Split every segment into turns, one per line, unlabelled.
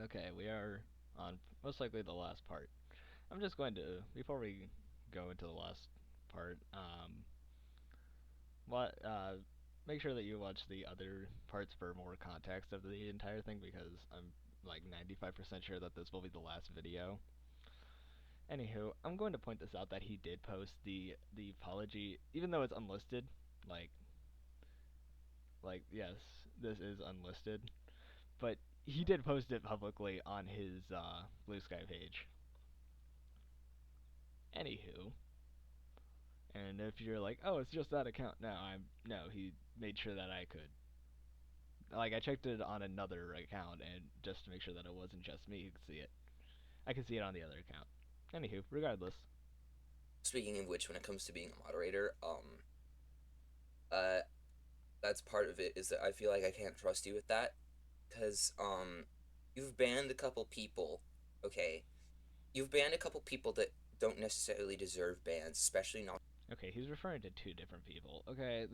Okay, we are on most likely the last part. I'm just going to, before we go into the last part, what make sure that you watch the other parts for more context of the entire thing because I'm like 95% sure that this will be the last video. Anywho, I'm going to point this out that he did post the apology, even though it's unlisted. Like, yes, this is unlisted, but he did post it publicly on his Blue Sky page. Anywho, and if you're like, oh, it's just that account, no. He made sure that I could. Like, I checked it on another account, and just to make sure that it wasn't just me who could see it. I could see it on the other account. Anywho, regardless.
Speaking of which, when it comes to being a moderator, uh, that's part of it is that I feel like I can't trust you with that because you've banned a couple people. Okay, you've banned a couple people that don't necessarily deserve bans, especially not.
Okay, he's referring to two different people. Okay,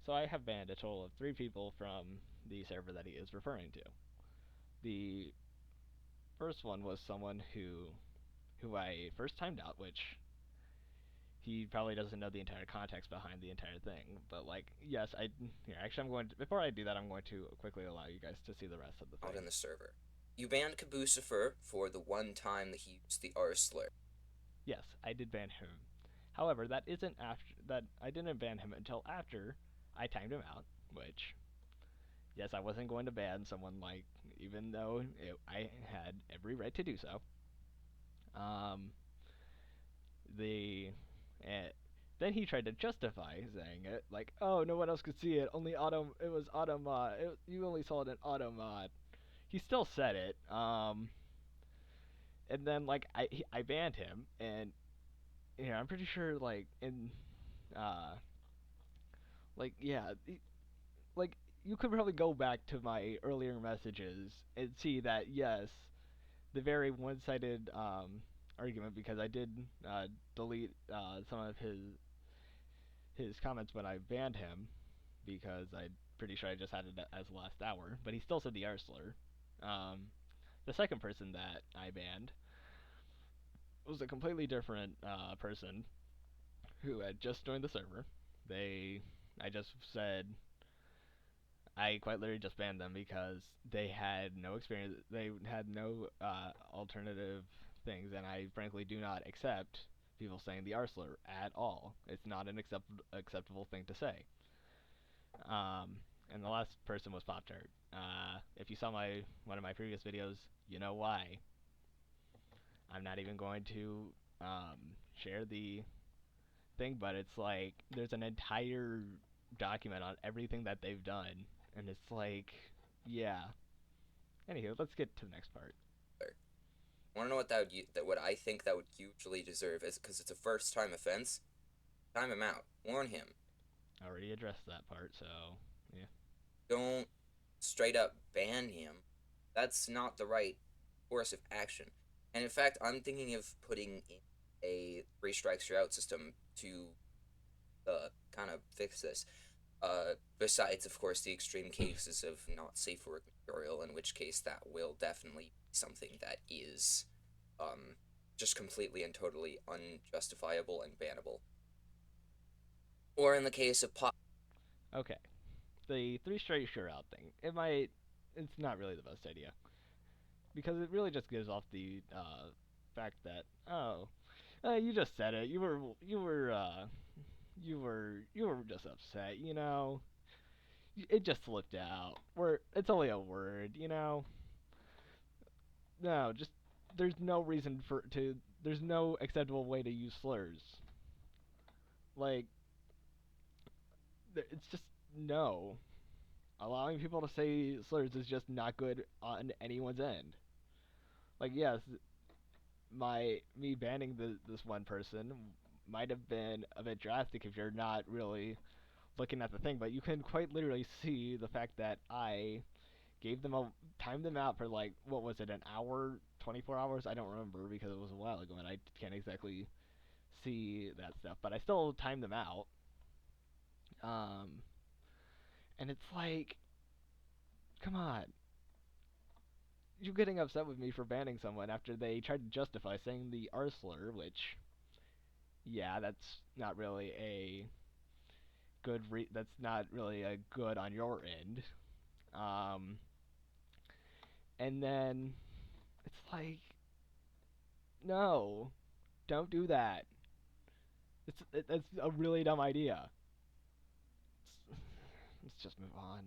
so I have banned a total of 3 people from the server that he is referring to. The first one was someone who I first timed out, which he probably doesn't know the entire context behind the entire thing. But like, yes, here. Actually, I'm going to before I do that, I'm going to quickly allow you guys to see the rest of the
Out
thing.
in the server. You banned Cabucifer for the one time that he used the R slur.
Yes, I did ban him. However, that isn't after that. I didn't ban him until after I timed him out. Which, yes, I wasn't going to ban someone like, even though I had every right to do so. Um, the uh, then he tried to justify saying it like, oh, no one else could see it. Only auto. It was auto mod. You only saw it in auto mod. He still said it. And then like I banned him, and I'm pretty sure like in uh like yeah like you could probably go back to my earlier messages and see that yes, the very one-sided argument because I did delete some of his comments when I banned him because I'm pretty sure I just had it as last hour, but he still said the R slur. Um, the second person that I banned was a completely different person who had just joined the server. I just said, I quite literally just banned them because they had no experience, they had no alternative things, and I frankly do not accept people saying the R slur at all. It's not an acceptable thing to say. Um, and the last person was Pop Tart. If you saw one of my previous videos, you know why. I'm not even going to share the thing, but it's like there's an entire document on everything that they've done, and it's like, yeah. Anywho, let's get to the next part.
Want to know what what I think that would hugely deserve is because it's a first time offense. Time him out. Warn him.
I already addressed that part, so yeah.
Don't straight up ban him. That's not the right course of action. And in fact, I'm thinking of putting in a 3 strikes you're out system to kind of fix this. Besides, of course, the extreme cases of not safe for work material, in which case that will definitely be something that is just completely and totally unjustifiable and bannable. Or in the case of pop.
Okay, the 3 straight sure out thing. It's not really the best idea because it really just gives off the fact that, oh, you just said it. You were just upset. It just slipped out. It's only a word. No, just there's no reason for to. There's no acceptable way to use slurs. Like, it's just no. Allowing people to say slurs is just not good on anyone's end. Like, yes, me banning this one person might have been a bit drastic if you're not really looking at the thing, but you can quite literally see the fact that I gave them a timed them out for like, what was it, an hour, 24 hours? I don't remember because it was a while ago and I can't exactly see that stuff, but I still timed them out. Um, and it's like, come on, you getting upset with me for banning someone after they tried to justify saying the R slur, which, yeah, that's not really a that's not really a good on your end. Um, and then it's like, no, don't do that. That's a really dumb idea. Let's, let's just move on.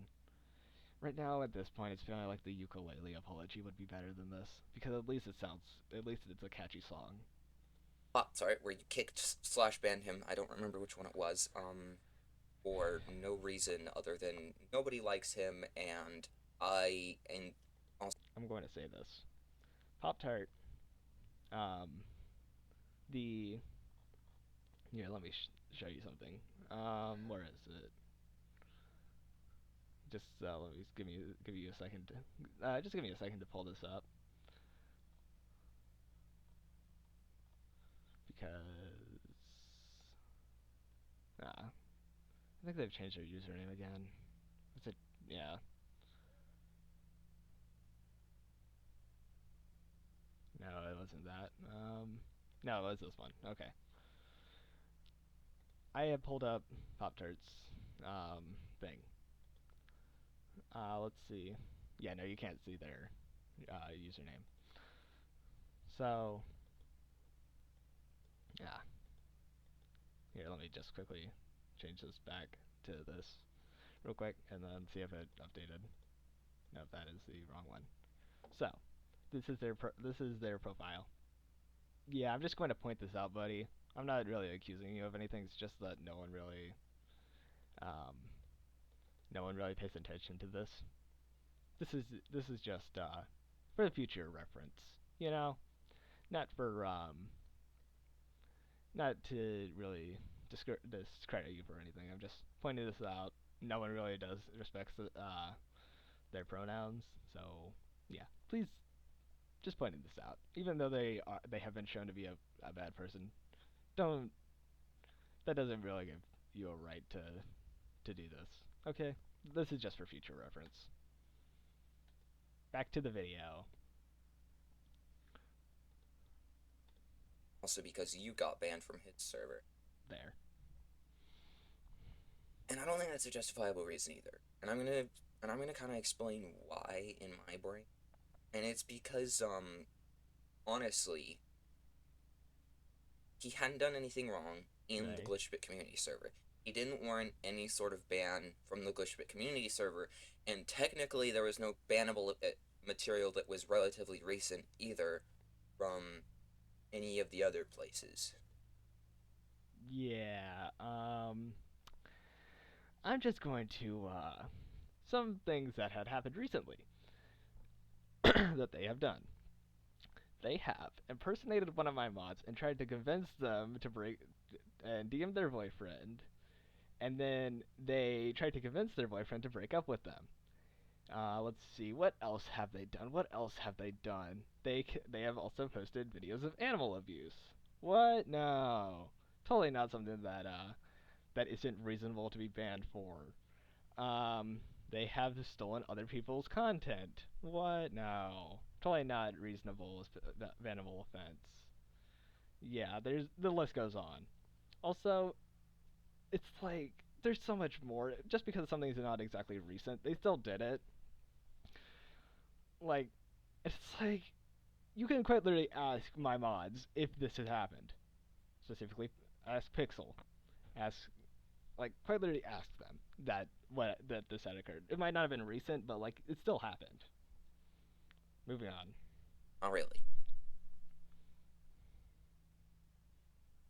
Right now, at this point, it's feeling like the ukulele apology would be better than this because at least it's a catchy song.
Sorry, where you kicked slash banned him. I don't remember which one it was. For no reason other than nobody likes him, and and also
I'm going to say this. Pop Tart, um, the here, let me show you something. Where is it? Just let me give you a second. Just give me a second to pull this up because I think they've changed their username again. Is it? Yeah. No, it wasn't that. No, it was this one. Okay. I have pulled up Pop Tart's thing. Let's see. Yeah, no, you can't see their username. So, yeah. Here, let me just quickly change this back to this real quick and then see if it updated. No, that is the wrong one. So, this is their profile. Yeah, I'm just going to point this out, buddy. I'm not really accusing you of anything. It's just that um, no one really pays attention to this. This is just for the future reference. You know, not for not to really discredit you for anything. I'm just pointing this out. No one really does respects their pronouns, so yeah. Please just pointing this out. Even though they have been shown to be a bad person, don't that doesn't really give you a right to do this. Okay, this is just for future reference. Back to the video.
because you got banned from his server,
There.
and I don't think that's a justifiable reason either. And I'm gonna kind of explain why in my brain, and it's because honestly, he hadn't done anything wrong in the
Right.
Glitchbit community server. He didn't warrant any sort of ban from the Glitchbit community server, and technically there was no bannable material that was relatively recent either from any of the other places.
Yeah. I'm just going to some things that had happened recently that they have done. They have impersonated one of my mods and tried to convince them to break and DM their boyfriend, and then they tried to convince their boyfriend to break up with them. Let's see, what else have they done? What else have they done? They have also posted videos of animal abuse. What? No, totally not something that that isn't reasonable to be banned for. They have stolen other people's content. What? No, totally not reasonable as bannable offense. Yeah, there's the list goes on. Also, it's like there's so much more. Just because something's not exactly recent, they still did it. Like, it's like you can quite literally ask my mods if this has happened. Specifically, ask Pixel. Ask like quite literally ask them that this had occurred. It might not have been recent, but like it still happened. Moving on.
Not really.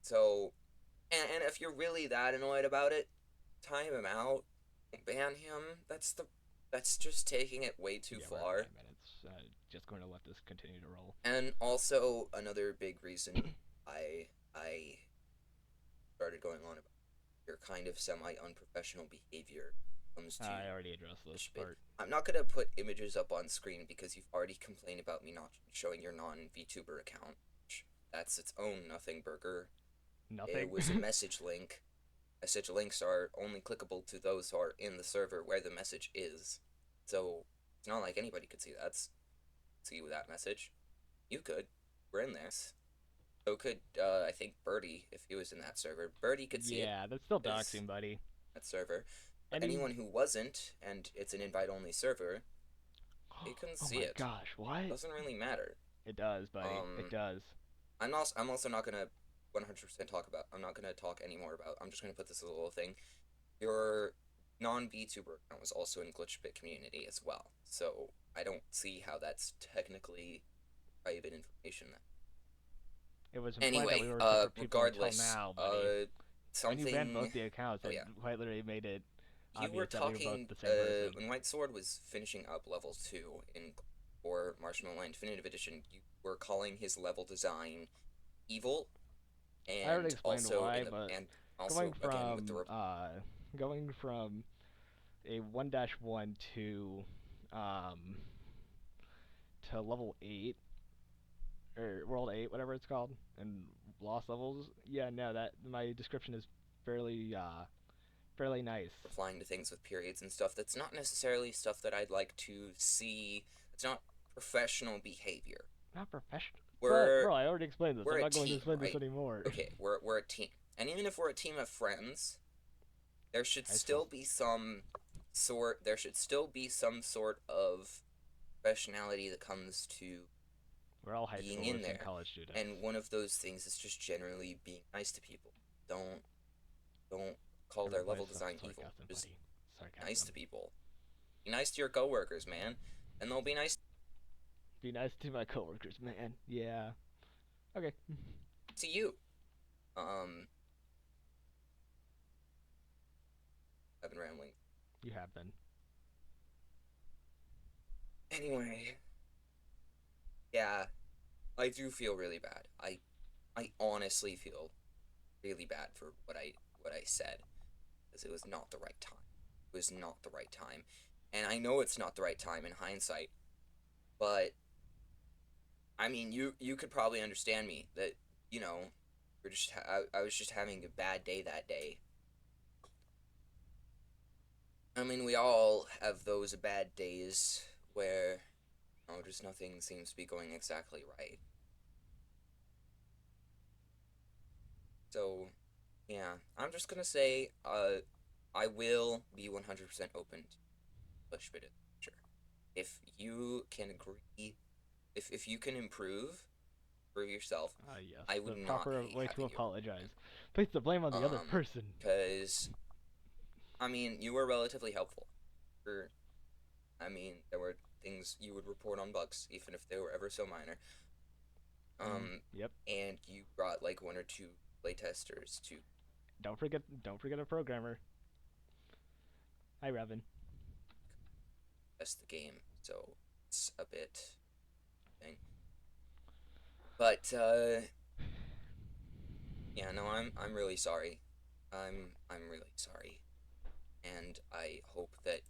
So, and if you're really that annoyed about it, time him out, ban him. That's just taking it way too
Yeah, we're at
far.
9 minutes. Just going to let this continue to roll.
And also another big reason I started going on about your kind of semi unprofessional behavior comes to
I already addressed this
Glitchbit.
part.
I'm not gonna put images up on screen because you've already complained about me not showing your non VTuber account. That's its own nothing burger. It
Nothing.
was a message link. Message links are only clickable to those who are in the server where the message is. So it's not like anybody could see that. see that message. You could. We're in there. So could I think Birdie if he was in that server. Birdie could see it
Yeah, that's still
because
doxing, buddy.
that server. But
And he.
anyone who wasn't, and it's an invite-only server, they couldn't
Oh
see
my
it.
gosh, what?
Doesn't really matter.
It does, buddy. It
Um,
does.
I'm also not gonna 100% talk about. I'm not gonna talk anymore about. I'm just gonna put this as a little thing. Your non-VTuber account was also in GlitchBit community as well, so I don't see how that's technically private information.
It was implied that we
Anyway,
were secret people until
regardless,
now, buddy. When you banned both
something.
the accounts,
Oh
it
yeah,
quite literally made it
you were
obvious that we were both
talking
the same person.
when White Sword was finishing up level 2 in or Marshmallow Land Definitive Edition. You were calling his level design evil,
I already
and
explained
also
why,
in the
but
and
going
also again with the
from going from a 1-1 um to level 8 or world 8, whatever it's called, and lost levels. Yeah, no, that my description is fairly fairly nice.
replying to things with periods and stuff. That's not necessarily stuff that I'd like to see. It's not professional behavior.
Not professional. But
We're
bro, I already explained this.
we're
I'm
a
not going to
team,
explain this
right?
anymore.
Okay, we're a team, and even if we're a team of friends, there should
High
still
school.
be some sort. There should still be some sort of professionality that comes to
We're all high
being in
schoolers and
there,
college students.
and one of those things is just generally being nice to people. Don't call their level
Everybody's
design evil.
sarcasm,
Just
buddy.
be nice to
Sarcasm.
people. Be nice to your coworkers, man, and they'll be nice
Be nice to my coworkers, man. Yeah. Okay.
to you. Um, I've been rambling.
You have been.
Anyway, yeah, I do feel really bad. I honestly feel really bad for what I said, because it was not the right time. It was not the right time, and I know it's not the right time in hindsight. But I mean, you could probably understand me that we're just I was just having a bad day that day. I mean, we all have those bad days where just nothing seems to be going exactly right. So, yeah, I'm just gonna say, I will be 100% open to push bit in the future. If you can agree, if you can improve for yourself,
Yes.
I would
The
not
proper
hate
way to
having you.
apologize. Place the blame on the other person.
Because, I mean, you were relatively helpful. For, I mean, there were things you would report on bugs, even if they were ever so minor.
Yep.
And you brought like one or two playtesters to
Don't forget a programmer. Hi, Revan.
test the game, so it's a bit thing. But yeah, no, I'm really sorry. I'm really sorry, and I hope that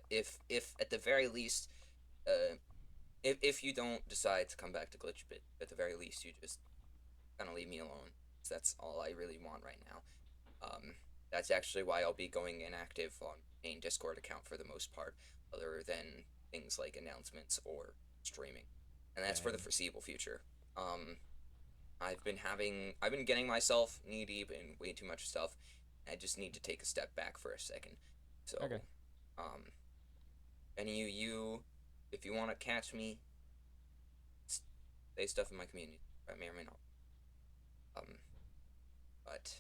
if at the very least if you don't decide to come back to Glitchbit, at the very least you just kind of leave me alone. That's all I really want right now. That's actually why I'll be going inactive on main Discord account for the most part, other than things like announcements or streaming, and that's for the foreseeable future. I've been getting myself knee deep in way too much stuff. I just need to take a step back for a second. So,
Okay.
any of you, if you want to catch me, say stuff in my community. I may or may not. But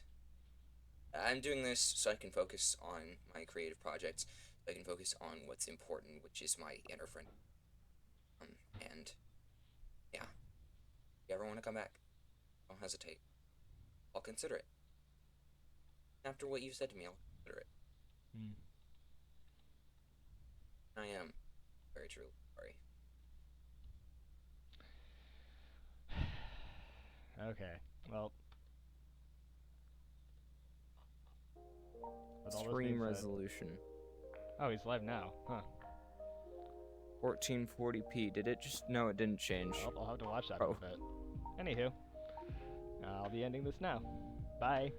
I'm doing this so I can focus on my creative projects. So I can focus on what's important, which is my inner friend. And yeah, if you ever want to come back, don't hesitate. I'll consider it. After what you said to me, I'll consider it. I am very truly sorry.
Okay. Well, with all this being
Stream
said,
resolution.
oh, he's live now, huh?
1440p. Did it just? No, it didn't change.
Well, I'll have to watch that in a bit. Anywho, I'll be ending this now. Bye.